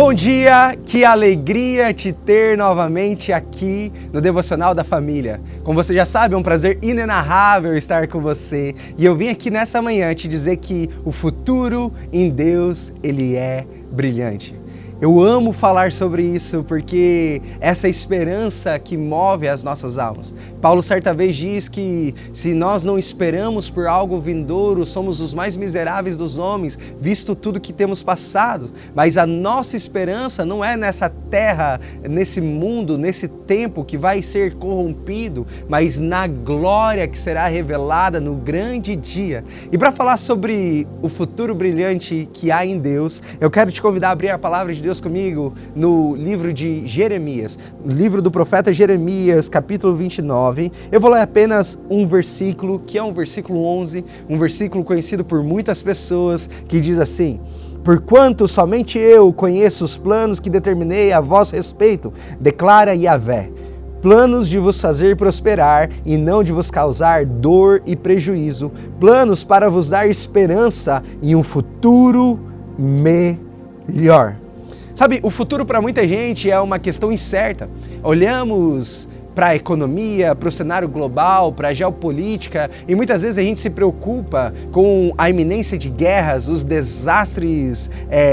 Bom dia, que alegria te ter novamente aqui no Devocional da Família. Como você já sabe, é um prazer inenarrável estar com você. E eu vim aqui nessa manhã te dizer que o futuro em Deus, ele é brilhante. Eu amo falar sobre isso porque essa é a esperança que move as nossas almas. Paulo certa vez diz que se nós não esperamos por algo vindouro, somos os mais miseráveis dos homens, visto tudo que temos passado. Mas a nossa esperança não é nessa terra, nesse mundo, nesse tempo que vai ser corrompido, mas na glória que será revelada no grande dia. E para falar sobre o futuro brilhante que há em Deus, eu quero te convidar a abrir a palavra de Deus comigo no livro de Jeremias, livro do profeta Jeremias, capítulo 29. Eu vou ler apenas um versículo, que é um versículo 11, um versículo conhecido por muitas pessoas, que diz assim: porquanto somente eu conheço os planos que determinei a vosso respeito, declara Yahvé, planos de vos fazer prosperar e não de vos causar dor e prejuízo, planos para vos dar esperança e um futuro melhor. Sabe, o futuro para muita gente é uma questão incerta. Olhamos para a economia, para o cenário global, para a geopolítica, e muitas vezes a gente se preocupa com a iminência de guerras, os desastres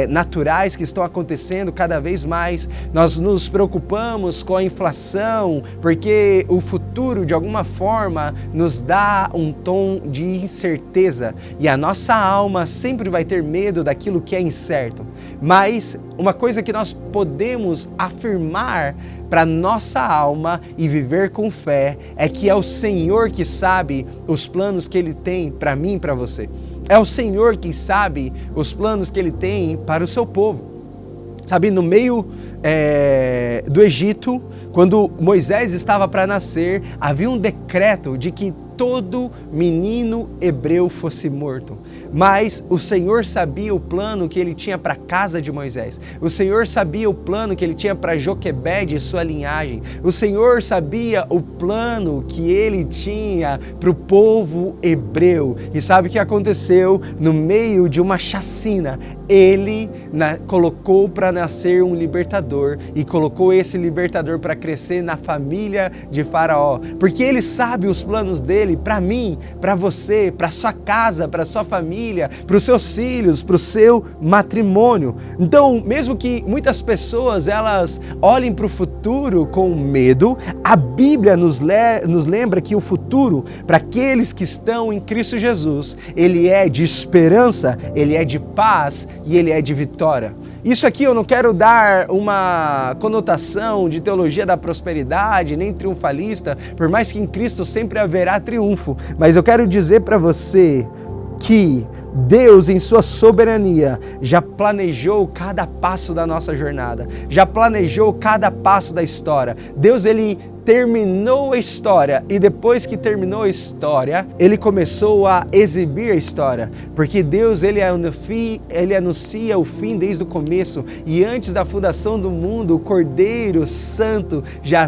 naturais que estão acontecendo cada vez mais. Nós nos preocupamos com a inflação, porque o futuro, de alguma forma, nos dá um tom de incerteza, e a nossa alma sempre vai ter medo daquilo que é incerto. Mas uma coisa que nós podemos afirmar para nossa alma e viver com fé é que é o Senhor que sabe os planos que Ele tem para mim e para você. É o Senhor que sabe os planos que Ele tem para o seu povo. Sabe, no meio do Egito, quando Moisés estava para nascer, havia um decreto de que todo menino hebreu fosse morto. Mas o Senhor sabia o plano que Ele tinha para a casa de Moisés. O Senhor sabia o plano que Ele tinha para Joquebede e sua linhagem. O Senhor sabia o plano que Ele tinha para o povo hebreu. E sabe o que aconteceu? No meio de uma chacina, Ele colocou para nascer um libertador, e colocou esse libertador para crescer na família de Faraó. Porque Ele sabe os planos dele para mim, para você, para sua casa, para sua família, para os seus filhos, para o seu matrimônio. Então, mesmo que muitas pessoas elas olhem para o futuro com medo, a Bíblia nos lembra que o futuro, para aqueles que estão em Cristo Jesus, ele é de esperança, ele é de paz e ele é de vitória. Isso aqui eu não quero dar uma conotação de teologia da prosperidade, nem triunfalista, por mais que em Cristo sempre haverá triunfo. Mas eu quero dizer para você que Deus, em sua soberania, já planejou cada passo da nossa jornada, já planejou cada passo da história. Deus, Ele terminou a história, e depois que terminou a história, Ele começou a exibir a história, porque Deus ele anuncia o fim desde o começo, e antes da fundação do mundo, o Cordeiro Santo já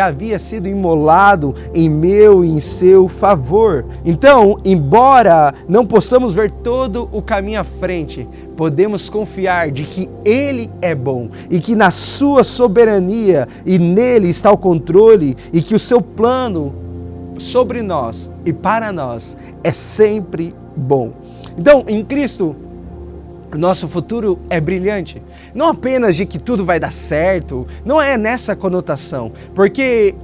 havia sido imolado em meu e em seu favor. Então, embora não possamos ver todo o caminho à frente, podemos confiar de que Ele é bom, e que na sua soberania e nele está o controle, e que o seu plano sobre nós e para nós é sempre bom. Então, em Cristo, nosso futuro é brilhante. Não apenas de que tudo vai dar certo, não é nessa conotação, porque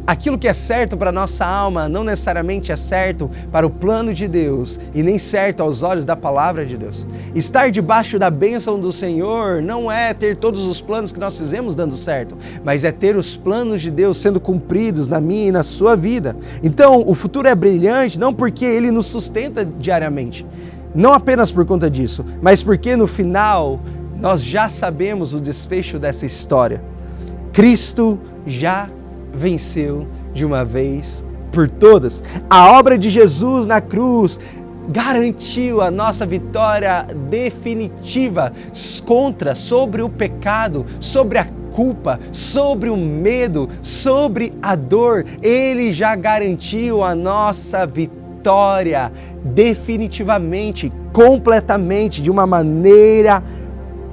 aquilo que é certo para a nossa alma não necessariamente é certo para o plano de Deus e nem certo aos olhos da palavra de Deus. Estar debaixo da bênção do Senhor não é ter todos os planos que nós fizemos dando certo, mas é ter os planos de Deus sendo cumpridos na minha e na sua vida. Então, o futuro é brilhante não porque Ele nos sustenta diariamente, não apenas por conta disso, mas porque no final nós já sabemos o desfecho dessa história. Cristo já venceu de uma vez por todas. A obra de Jesus na cruz garantiu a nossa vitória definitiva sobre o pecado, sobre a culpa, sobre o medo, sobre a dor. Ele já garantiu a nossa vitória definitivamente, completamente, de uma maneira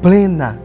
plena.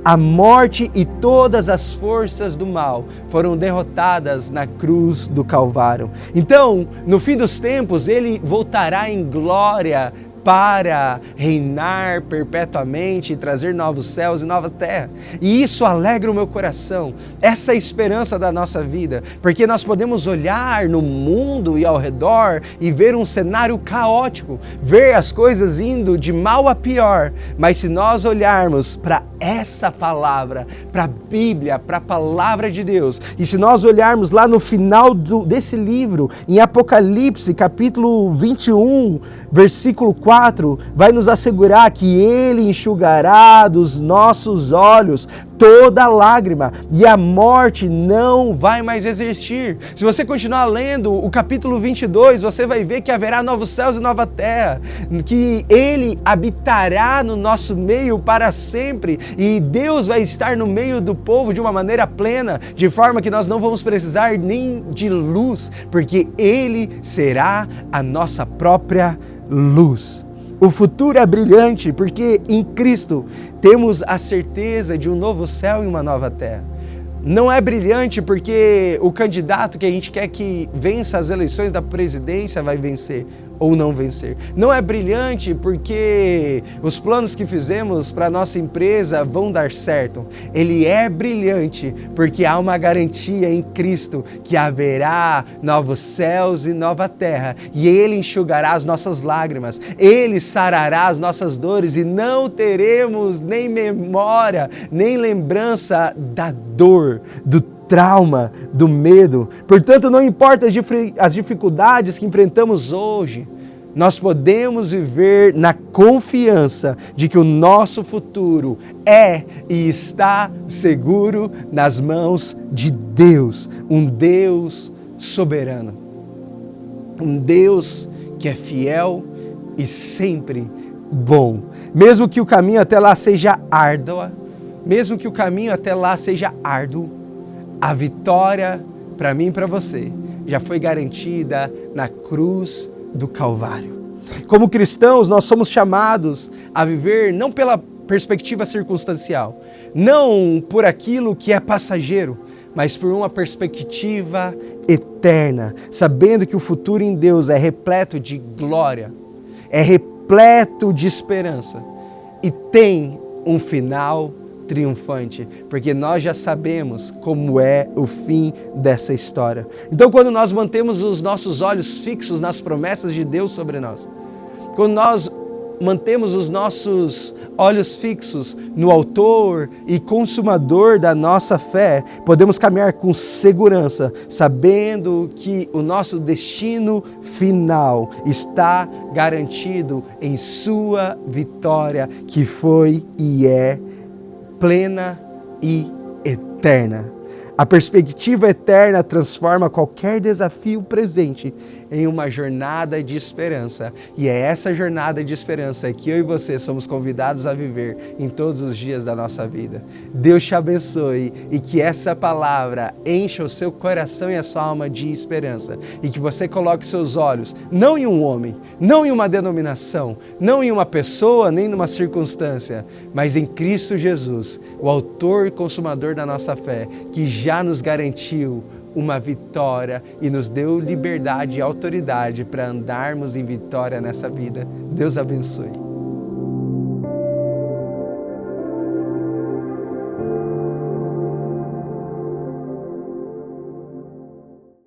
A morte e todas as forças do mal foram derrotadas na cruz do Calvário. Então, no fim dos tempos, ele voltará em glória para reinar perpetuamente e trazer novos céus e nova terra. E isso alegra o meu coração, essa é a esperança da nossa vida, porque nós podemos olhar no mundo e ao redor e ver um cenário caótico, ver as coisas indo de mal a pior, mas se nós olharmos para essa palavra, para a Bíblia, para a palavra de Deus, e se nós olharmos lá no final desse livro, em Apocalipse, capítulo 21, versículo 4, vai nos assegurar que Ele enxugará dos nossos olhos toda lágrima e a morte não vai mais existir. Se você continuar lendo o capítulo 22, você vai ver que haverá novos céus e nova terra, que Ele habitará no nosso meio para sempre e Deus vai estar no meio do povo de uma maneira plena, de forma que nós não vamos precisar nem de luz, porque Ele será a nossa própria luz. O futuro é brilhante porque em Cristo temos a certeza de um novo céu e uma nova terra. Não é brilhante porque o candidato que a gente quer que vença as eleições da presidência vai vencer ou não vencer. Não é brilhante porque os planos que fizemos para a nossa empresa vão dar certo. Ele é brilhante porque há uma garantia em Cristo que haverá novos céus e nova terra e Ele enxugará as nossas lágrimas, Ele sarará as nossas dores e não teremos nem memória, nem lembrança da dor, do trauma, do medo. Portanto, não importa as dificuldades que enfrentamos hoje, nós podemos viver na confiança de que o nosso futuro é e está seguro nas mãos de Deus, um Deus soberano, um Deus que é fiel e sempre bom. Mesmo que o caminho até lá seja árduo, a vitória para mim e para você já foi garantida na cruz do Calvário. Como cristãos, nós somos chamados a viver não pela perspectiva circunstancial, não por aquilo que é passageiro, mas por uma perspectiva eterna, sabendo que o futuro em Deus é repleto de glória, é repleto de esperança e tem um final triunfante, porque nós já sabemos como é o fim dessa história. Então, quando nós mantemos os nossos olhos fixos nas promessas de Deus sobre nós, quando nós mantemos os nossos olhos fixos no autor e consumador da nossa fé, podemos caminhar com segurança, sabendo que o nosso destino final está garantido em sua vitória, que foi e é plena e eterna. A perspectiva eterna transforma qualquer desafio presente em uma jornada de esperança. E é essa jornada de esperança que eu e você somos convidados a viver em todos os dias da nossa vida. Deus te abençoe e que essa palavra encha o seu coração e a sua alma de esperança. E que você coloque seus olhos não em um homem, não em uma denominação, não em uma pessoa, nem numa circunstância, mas em Cristo Jesus, o autor e consumador da nossa fé, que já nos garantiu uma vitória e nos deu liberdade e autoridade para andarmos em vitória nessa vida. Deus abençoe.